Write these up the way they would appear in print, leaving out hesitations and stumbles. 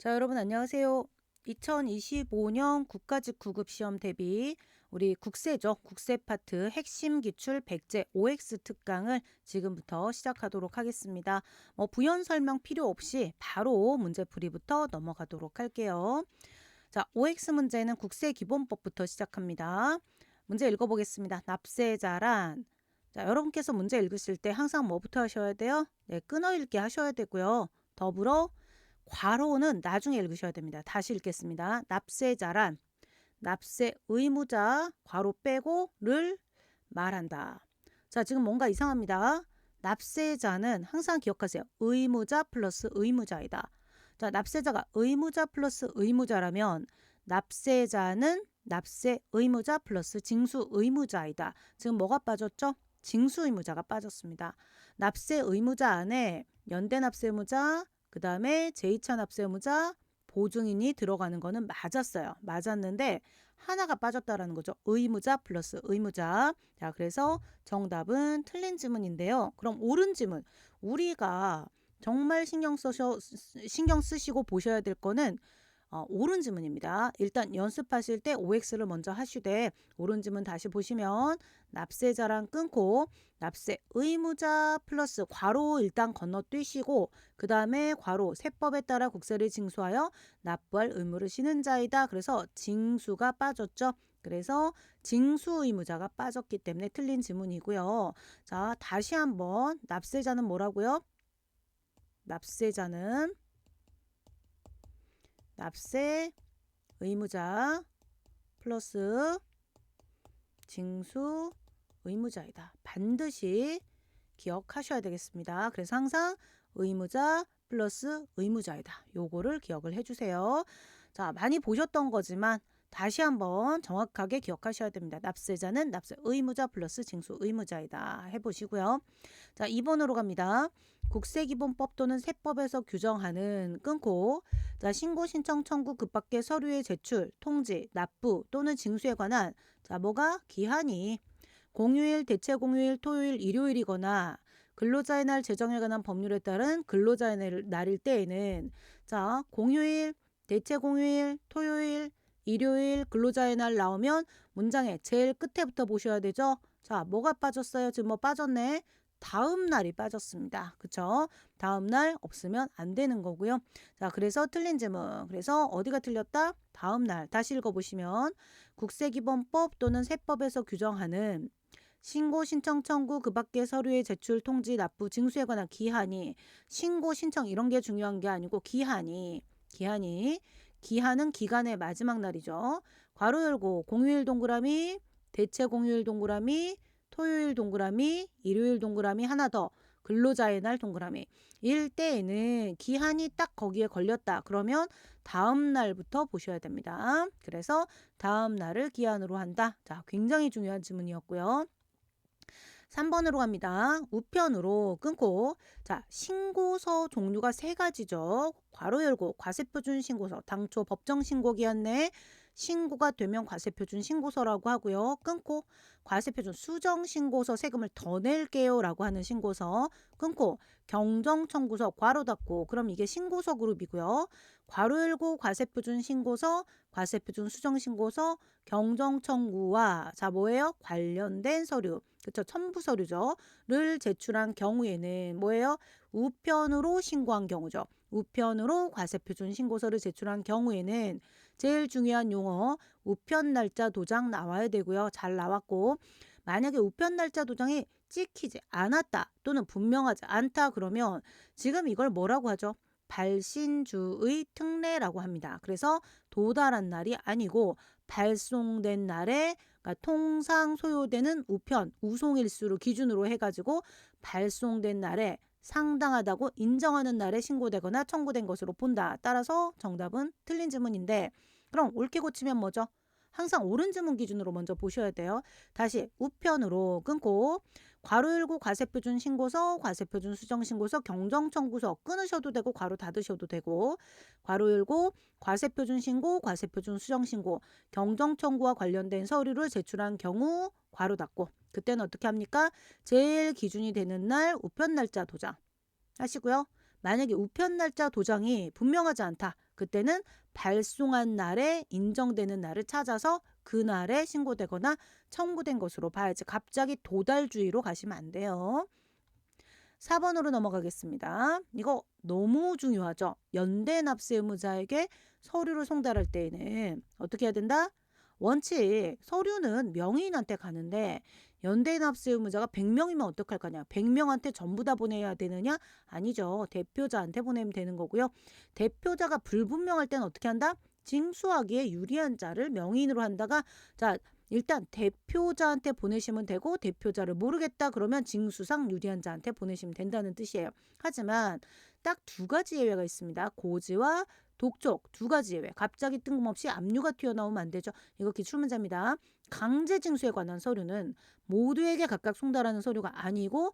자, 여러분 안녕하세요. 2025년 국가직 구급 시험 대비 우리 국세죠. 국세 파트 핵심 기출 백제 OX 특강을 지금부터 시작하도록 하겠습니다. 부연 설명 필요 없이 바로 문제풀이부터 넘어가도록 할게요. 자, OX 문제는 국세 기본법부터 시작합니다. 문제 읽어보겠습니다. 납세자란. 자, 여러분께서 문제 읽으실 때 항상 뭐부터 하셔야 돼요? 네, 끊어 읽기 하셔야 되고요. 더불어 괄호는 나중에 읽으셔야 됩니다. 다시 읽겠습니다. 납세자란 납세 의무자 괄호 빼고를 말한다. 자, 지금 뭔가 이상합니다. 납세자는 항상 기억하세요. 의무자 플러스 의무자이다. 자, 납세자가 의무자 플러스 의무자라면 납세자는 납세 의무자 플러스 징수 의무자이다. 지금 뭐가 빠졌죠? 징수 의무자가 빠졌습니다. 납세 의무자 안에 연대 납세 의무자, 그 다음에 제2차 납세 의무자, 보증인이 들어가는 거는 맞았어요. 맞았는데 하나가 빠졌다라는 거죠. 의무자 플러스 의무자. 자, 그래서 정답은 틀린 지문인데요. 그럼 옳은 지문. 우리가 정말 신경 쓰시고 보셔야 될 거는 옳은 지문입니다. 일단 연습하실 때 OX를 먼저 하시되 옳은 지문 다시 보시면 납세자랑 끊고 납세 의무자 플러스 괄호 일단 건너뛰시고 그 다음에 괄호 세법에 따라 국세를 징수하여 납부할 의무를 지는 자이다. 그래서 징수가 빠졌죠. 그래서 징수 의무자가 빠졌기 때문에 틀린 지문이고요. 자, 다시 한번 납세자는 뭐라고요? 납세자는 납세 의무자 플러스 징수 의무자이다. 반드시 기억하셔야 되겠습니다. 그래서 항상 의무자 플러스 의무자이다. 요거를 기억을 해주세요. 자, 많이 보셨던 거지만 다시 한번 정확하게 기억하셔야 됩니다. 납세자는 납세 의무자 플러스 징수 의무자이다. 해보시고요. 자, 2번으로 갑니다. 국세기본법 또는 세법에서 규정하는 끊고 자, 신고 신청 청구 급밖의 서류의 제출, 통지, 납부 또는 징수에 관한 자, 뭐가 기한이 공휴일, 대체 공휴일, 토요일, 일요일이거나 근로자의 날 제정에 관한 법률에 따른 근로자의 날일 때에는 자, 공휴일, 대체 공휴일, 토요일, 일요일, 근로자의 날 나오면 문장의 제일 끝에부터 보셔야 되죠. 자, 뭐가 빠졌어요? 지금 뭐 빠졌네. 다음 날이 빠졌습니다. 그쵸? 다음 날 없으면 안 되는 거고요. 자, 그래서 틀린 질문. 그래서 어디가 틀렸다? 다음 날. 다시 읽어보시면 국세기본법 또는 세법에서 규정하는 신고 신청 청구 그 밖의 서류의 제출 통지 납부 징수에 관한 기한이 신고 신청 이런 게 중요한 게 아니고 기한은 기간의 마지막 날이죠. 괄호 열고 공휴일 동그라미 대체 공휴일 동그라미 토요일 동그라미 일요일 동그라미 하나 더 근로자의 날 동그라미 일 때에는 기한이 딱 거기에 걸렸다. 그러면 다음 날부터 보셔야 됩니다. 그래서 다음 날을 기한으로 한다. 자, 굉장히 중요한 지문이었고요. 3번으로 갑니다. 우편으로 끊고 자, 신고서 종류가 세 가지죠. 괄호 열고 과세표준 신고서 당초 법정 신고기한 내에 신고가 되면 과세표준 신고서라고 하고요. 끊고 과세표준 수정 신고서 세금을 더 낼게요 라고 하는 신고서 끊고 경정청구서 괄호 닫고 그럼 이게 신고서 그룹이고요. 괄호 열고 과세표준 신고서 과세표준 수정 신고서 경정청구와 자 뭐예요? 관련된 서류 그쵸 첨부 서류죠 를 제출한 경우에는 뭐예요? 우편으로 신고한 경우죠. 우편으로 과세표준 신고서를 제출한 경우에는 제일 중요한 용어 우편 날짜 도장 나와야 되고요. 잘 나왔고 만약에 우편 날짜 도장이 찍히지 않았다 또는 분명하지 않다 그러면 지금 이걸 뭐라고 하죠? 발신주의 특례라고 합니다. 그래서 도달한 날이 아니고 발송된 날에 그러니까 통상 소요되는 우편, 우송일수를 기준으로 해가지고 발송된 날에 상당하다고 인정하는 날에 신고되거나 청구된 것으로 본다. 따라서 정답은 틀린 지문인데 그럼 옳게 고치면 뭐죠? 항상 옳은 지문 기준으로 먼저 보셔야 돼요. 다시 우편으로 끊고 괄호 열고 과세표준 신고서, 과세표준 수정신고서, 경정청구서 끊으셔도 되고 괄호 닫으셔도 되고 괄호 열고 과세표준 신고, 과세표준 수정신고, 경정청구와 관련된 서류를 제출한 경우 괄호 닫고 그때는 어떻게 합니까? 제일 기준이 되는 날 우편 날짜 도장 하시고요. 만약에 우편 날짜 도장이 분명하지 않다. 그때는 발송한 날에 인정되는 날을 찾아서 그날에 신고되거나 청구된 것으로 봐야지. 갑자기 도달주의로 가시면 안 돼요. 4번으로 넘어가겠습니다. 이거 너무 중요하죠. 연대 납세 의무자에게 서류를 송달할 때에는 어떻게 해야 된다? 원칙 서류는 명의인한테 가는데 연대 납세 의무자가 100명이면 어떡할 거냐? 100명한테 전부 다 보내야 되느냐? 아니죠. 대표자한테 보내면 되는 거고요. 대표자가 불분명할 때는 어떻게 한다? 징수하기에 유리한 자를 명의인으로 한다가 자 일단 대표자한테 보내시면 되고 대표자를 모르겠다 그러면 징수상 유리한 자한테 보내시면 된다는 뜻이에요. 하지만 딱 두 가지 예외가 있습니다. 고지와 독촉 두 가지 예외. 갑자기 뜬금없이 압류가 튀어나오면 안 되죠. 이거 기출문제입니다. 강제징수에 관한 서류는 모두에게 각각 송달하는 서류가 아니고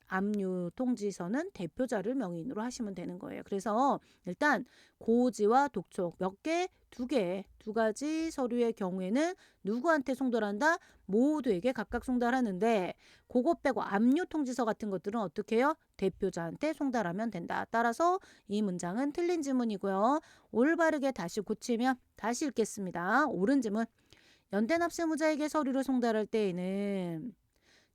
압류 통지서는 대표자를 명의인으로 하시면 되는 거예요. 그래서 일단 고지와 독촉 몇 개? 두 가지 서류의 경우에는 누구한테 송달한다? 모두에게 각각 송달하는데 그거 빼고 압류 통지서 같은 것들은 어떻게 해요? 대표자한테 송달하면 된다. 따라서 이 문장은 틀린 지문이고요. 올바르게 다시 고치면 다시 읽겠습니다. 옳은 지문. 연대납세무자에게 서류를 송달할 때에는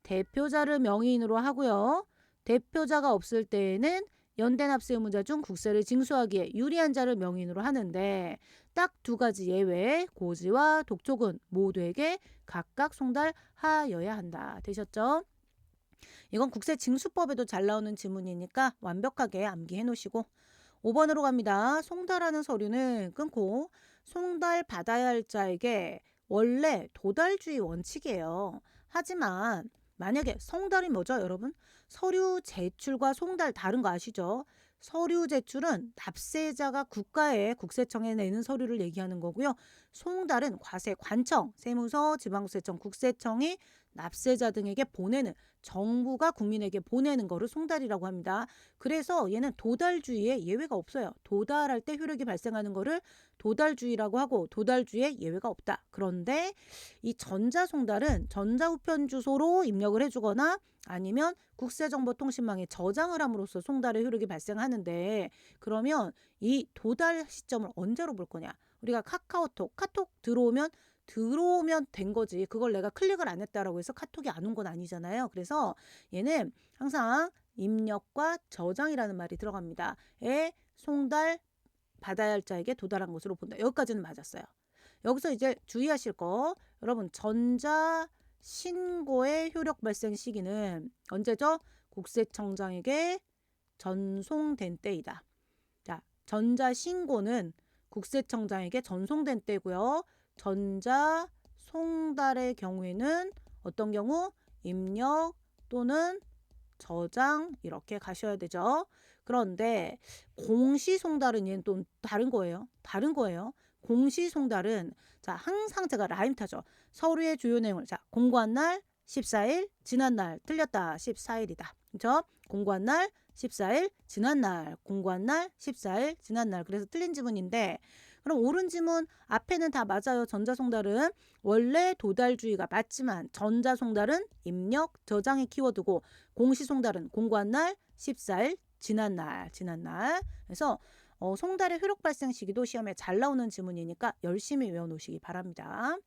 대표자를 명의인으로 하고요. 대표자가 없을 때에는 연대납세 의무자 중 국세를 징수하기에 유리한 자를 명의인으로 하는데 딱 두 가지 예외 고지와 독촉은 모두에게 각각 송달하여야 한다. 되셨죠? 이건 국세징수법에도 잘 나오는 지문이니까 완벽하게 암기해 놓으시고 5번으로 갑니다. 송달하는 서류는 끊고 송달받아야 할 자에게 원래 도달주의 원칙이에요. 하지만 만약에 송달이 뭐죠, 여러분? 서류 제출과 송달 다른 거 아시죠? 서류 제출은 납세자가 국가에 국세청에 내는 서류를 얘기하는 거고요. 송달은 과세, 관청, 세무서, 지방국세청, 국세청이 납세자 등에게 보내는 정부가 국민에게 보내는 거를 송달이라고 합니다. 그래서 얘는 도달주의에 예외가 없어요. 도달할 때 효력이 발생하는 거를 도달주의라고 하고 도달주의에 예외가 없다. 그런데 이 전자송달은 전자우편 주소로 입력을 해주거나 아니면 국세정보통신망에 저장을 함으로써 송달의 효력이 발생하는데 그러면 이 도달 시점을 언제로 볼 거냐? 우리가 카톡 들어오면 된 거지. 그걸 내가 클릭을 안 했다라고 해서 카톡이 안 온 건 아니잖아요. 그래서 얘는 항상 입력과 저장이라는 말이 들어갑니다. 에 송달 받아야 할 자에게 도달한 것으로 본다. 여기까지는 맞았어요. 여기서 이제 주의하실 거 여러분 전자 신고의 효력 발생 시기는 언제죠? 국세청장에게 전송된 때이다. 자, 전자 신고는 국세청장에게 전송된 때고요. 전자 송달의 경우에는 어떤 경우? 입력 또는 저장 이렇게 가셔야 되죠. 그런데 공시송달은 얘는 또 다른 거예요. 공시송달은 자 항상 제가 라임 타죠. 서류의 주요 내용을 자 공고한 날 14일 지난 날 틀렸다 14일이다. 그렇죠? 공고한 날 14일 지난 날 공고한 날 14일 지난 날 그래서 틀린 지문인데 그럼 옳은 지문 앞에는 다 맞아요. 전자송달은 원래 도달주의가 맞지만 전자송달은 입력 저장이 키워드고 공시송달은 공고한 날 14일 지난 날 그래서 송달의 효력 발생 시기도 시험에 잘 나오는 지문이니까 열심히 외워놓으시기 바랍니다.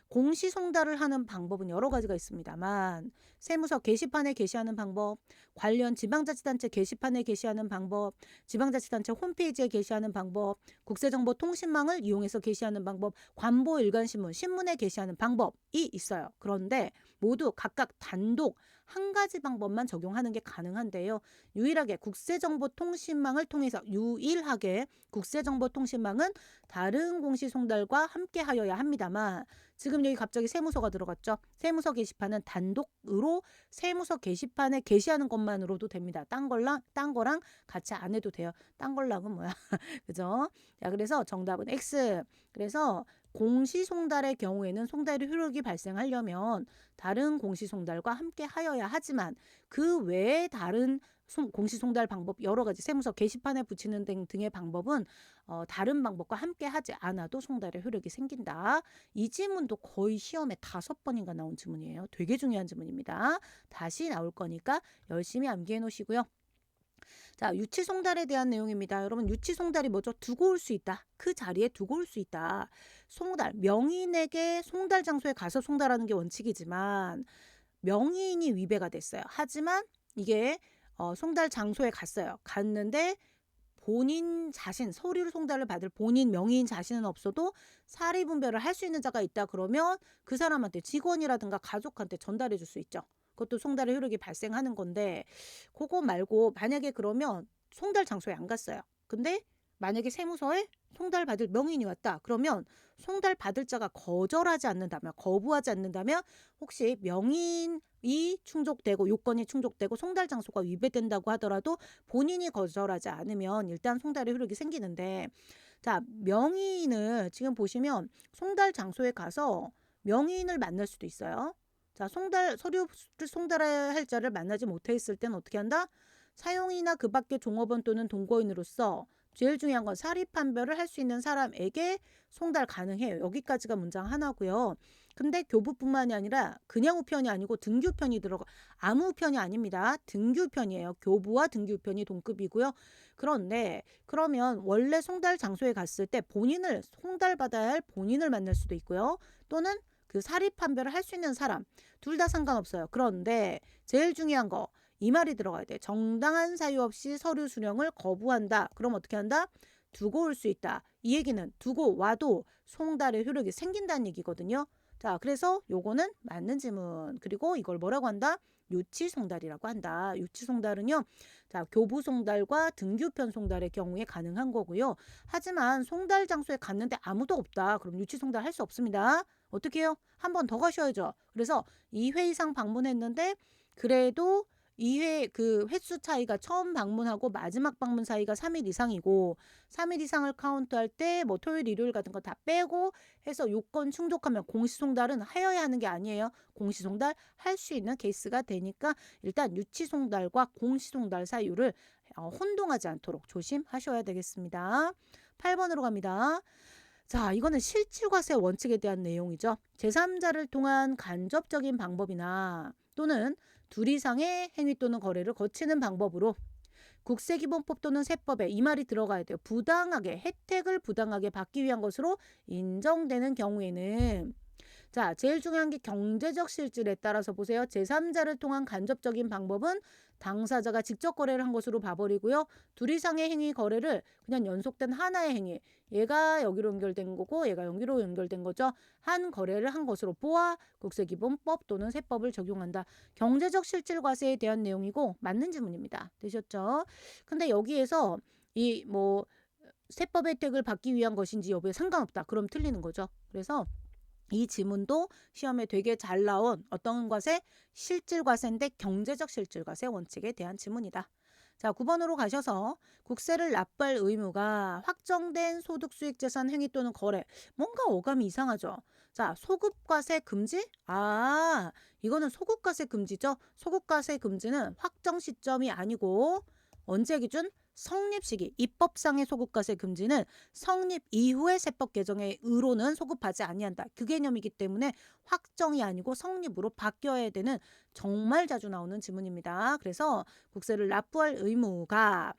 공시송달을 하는 방법은 여러 가지가 있습니다만 세무서 게시판에 게시하는 방법, 관련 지방자치단체 게시판에 게시하는 방법, 지방자치단체 홈페이지에 게시하는 방법, 국세정보통신망을 이용해서 게시하는 방법, 관보 일간신문, 신문에 게시하는 방법이 있어요. 그런데 모두 각각 단독 한 가지 방법만 적용하는 게 가능한데요. 유일하게 국세정보통신망을 통해서 국세정보통신망은 다른 공시송달과 함께 하여야 합니다만 지금 여기 갑자기 세무서가 들어갔죠. 세무서 게시판은 단독으로 세무서 게시판에 게시하는 것만으로도 됩니다. 딴 거랑 같이 안 해도 돼요. 딴 걸랑은 뭐야? 그죠? 자, 그래서 정답은 X. 그래서 공시송달의 경우에는 송달의 효력이 발생하려면 다른 공시송달과 함께 하여야 하지만 그 외에 다른 공시송달 방법 여러 가지 세무서 게시판에 붙이는 등의 방법은 다른 방법과 함께 하지 않아도 송달의 효력이 생긴다. 이 지문도 거의 시험에 5번인가 나온 지문이에요. 되게 중요한 지문입니다. 다시 나올 거니까 열심히 암기해 놓으시고요. 자, 유치송달에 대한 내용입니다. 여러분, 유치송달이 뭐죠? 두고 올 수 있다. 그 자리에 두고 올 수 있다. 송달, 명의인에게 송달 장소에 가서 송달하는 게 원칙이지만 명의인이 위배가 됐어요. 하지만 이게 송달 장소에 갔어요. 갔는데 본인 자신, 서류 송달을 받을 본인 명의인 자신은 없어도 사리 분별을 할 수 있는 자가 있다 그러면 그 사람한테 직원이라든가 가족한테 전달해 줄 수 있죠. 그것도 송달의 효력이 발생하는 건데 그거 말고 만약에 그러면 송달 장소에 안 갔어요. 근데 만약에 세무서에 송달 받을 명의인이 왔다. 그러면 송달 받을 자가 거절하지 않는다면, 거부하지 않는다면 혹시 명의인이 충족되고 요건이 충족되고 송달 장소가 위배된다고 하더라도 본인이 거절하지 않으면 일단 송달의 효력이 생기는데, 자, 명의인을 지금 보시면 송달 장소에 가서 명의인을 만날 수도 있어요. 자, 서류를 송달해야 할 자를 만나지 못했을 때는 어떻게 한다? 사용이나 그 밖의 종업원 또는 동거인으로서 제일 중요한 건 사리 판별을 할 수 있는 사람에게 송달 가능해요. 여기까지가 문장 하나고요. 근데 교부뿐만이 아니라 그냥 우편이 아니고 등규편이 들어가, 아무 우편이 아닙니다. 등규편이에요. 교부와 등규편이 동급이고요. 그런데 그러면 원래 송달 장소에 갔을 때 본인을 송달받아야 할 본인을 만날 수도 있고요. 또는 그 사리 판별을 할 수 있는 사람, 둘 다 상관없어요. 그런데 제일 중요한 거, 이 말이 들어가야 돼. 정당한 사유 없이 서류 수령을 거부한다. 그럼 어떻게 한다? 두고 올 수 있다. 이 얘기는 두고 와도 송달의 효력이 생긴다는 얘기거든요. 자, 그래서 요거는 맞는 지문. 그리고 이걸 뭐라고 한다? 유치송달이라고 한다. 유치송달은요, 자, 교부송달과 등규편 송달의 경우에 가능한 거고요. 하지만 송달 장소에 갔는데 아무도 없다. 그럼 유치송달 할 수 없습니다. 어떻게 해요? 한 번 더 가셔야죠. 그래서 2회 이상 방문했는데 그래도 2회 그 횟수 차이가 처음 방문하고 마지막 방문 사이가 3일 이상이고 3일 이상을 카운트할 때 뭐 토요일 일요일 같은 거 다 빼고 해서 요건 충족하면 공시송달은 하여야 하는 게 아니에요. 공시송달 할 수 있는 케이스가 되니까 일단 유치송달과 공시송달 사유를 혼동하지 않도록 조심하셔야 되겠습니다. 8번으로 갑니다. 자, 이거는 실질과세 원칙에 대한 내용이죠. 제3자를 통한 간접적인 방법이나 또는 둘 이상의 행위 또는 거래를 거치는 방법으로 국세기본법 또는 세법에 이 말이 들어가야 돼요. 부당하게, 혜택을 부당하게 받기 위한 것으로 인정되는 경우에는, 자, 제일 중요한 게 경제적 실질에 따라서 보세요. 제3자를 통한 간접적인 방법은 당사자가 직접 거래를 한 것으로 봐버리고요. 둘 이상의 행위 거래를 그냥 연속된 하나의 행위, 얘가 여기로 연결된 거고 얘가 여기로 연결된 거죠. 한 거래를 한 것으로 보아 국세기본법 또는 세법을 적용한다. 경제적 실질과세에 대한 내용이고 맞는 지문입니다. 되셨죠? 근데 여기에서 이 뭐 세법 혜택을 받기 위한 것인지 여부에 상관없다. 그럼 틀리는 거죠. 그래서 이 지문도 시험에 되게 잘 나온 어떤 과세? 실질과세인데 경제적 실질과세 원칙에 대한 지문이다. 자, 9번으로 가셔서 국세를 납부할 의무가 확정된 소득 수익 재산 행위 또는 거래. 뭔가 어감이 이상하죠. 자, 소급과세 금지? 아, 이거는 소급과세 금지죠. 소급과세 금지는 확정 시점이 아니고 언제 기준? 성립 시기, 입법상의 소급과세 금지는 성립 이후의 세법 개정에 의로는 소급하지 아니한다. 그 개념이기 때문에 확정이 아니고 성립으로 바뀌어야 되는 정말 자주 나오는 지문입니다. 그래서 국세를 납부할 의무가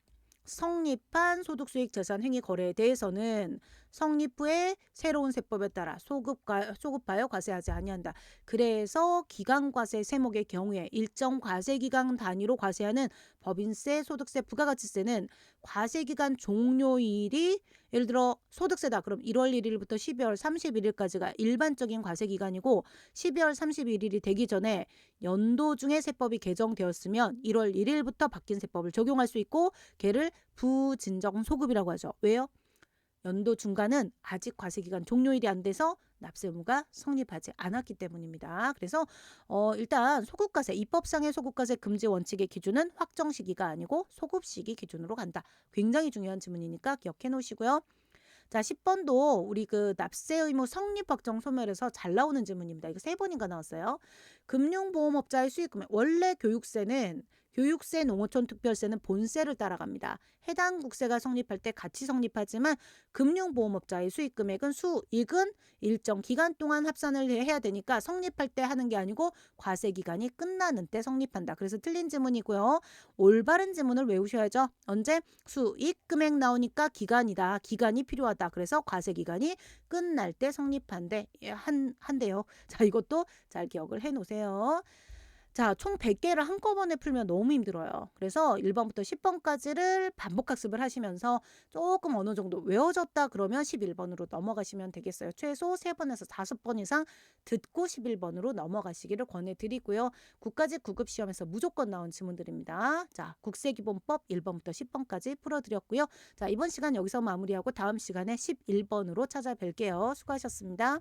성립한 소득수익 재산 행위 거래에 대해서는 성립 후에 새로운 세법에 따라 소급하여 과세하지 아니한다. 그래서 기간과세 세목의 경우에 일정 과세기간 단위로 과세하는 법인세, 소득세, 부가가치세는 과세기간 종료일이 예를 들어 소득세다. 그럼 1월 1일부터 12월 31일까지가 일반적인 과세기간이고 12월 31일이 되기 전에 연도 중에 세법이 개정되었으면 1월 1일부터 바뀐 세법을 적용할 수 있고 걔를 부진정 소급이라고 하죠. 왜요? 연도 중간은 아직 과세기간 종료일이 안 돼서 납세 의무가 성립하지 않았기 때문입니다. 그래서 일단 소급과세, 입법상의 소급과세 금지 원칙의 기준은 확정 시기가 아니고 소급 시기 기준으로 간다. 굉장히 중요한 지문이니까 기억해 놓으시고요. 자, 10번도 우리 그 납세 의무 성립 확정 소멸에서 잘 나오는 질문입니다. 이거 3번인가 나왔어요. 금융보험업자의 수익금액. 원래 교육세는 교육세, 농어촌 특별세는 본세를 따라갑니다. 해당 국세가 성립할 때 같이 성립하지만 금융보험업자의 수익금액은 수익은 일정 기간 동안 합산을 해야 되니까 성립할 때 하는 게 아니고 과세기간이 끝나는 때 성립한다. 그래서 틀린 지문이고요. 올바른 지문을 외우셔야죠. 언제? 수익 금액 나오니까 기간이다. 기간이 필요하다. 그래서 과세기간이 끝날 때 성립한대. 한대요. 자, 이것도 잘 기억을 해 놓으세요. 자, 총 100개를 한꺼번에 풀면 너무 힘들어요. 그래서 1번부터 10번까지를 반복 학습을 하시면서 조금 어느 정도 외워졌다 그러면 11번으로 넘어가시면 되겠어요. 최소 3번에서 5번 이상 듣고 11번으로 넘어가시기를 권해드리고요. 국가직 구급시험에서 무조건 나온 지문들입니다. 자, 국세기본법 1번부터 10번까지 풀어드렸고요. 자, 이번 시간 여기서 마무리하고 다음 시간에 11번으로 찾아뵐게요. 수고하셨습니다.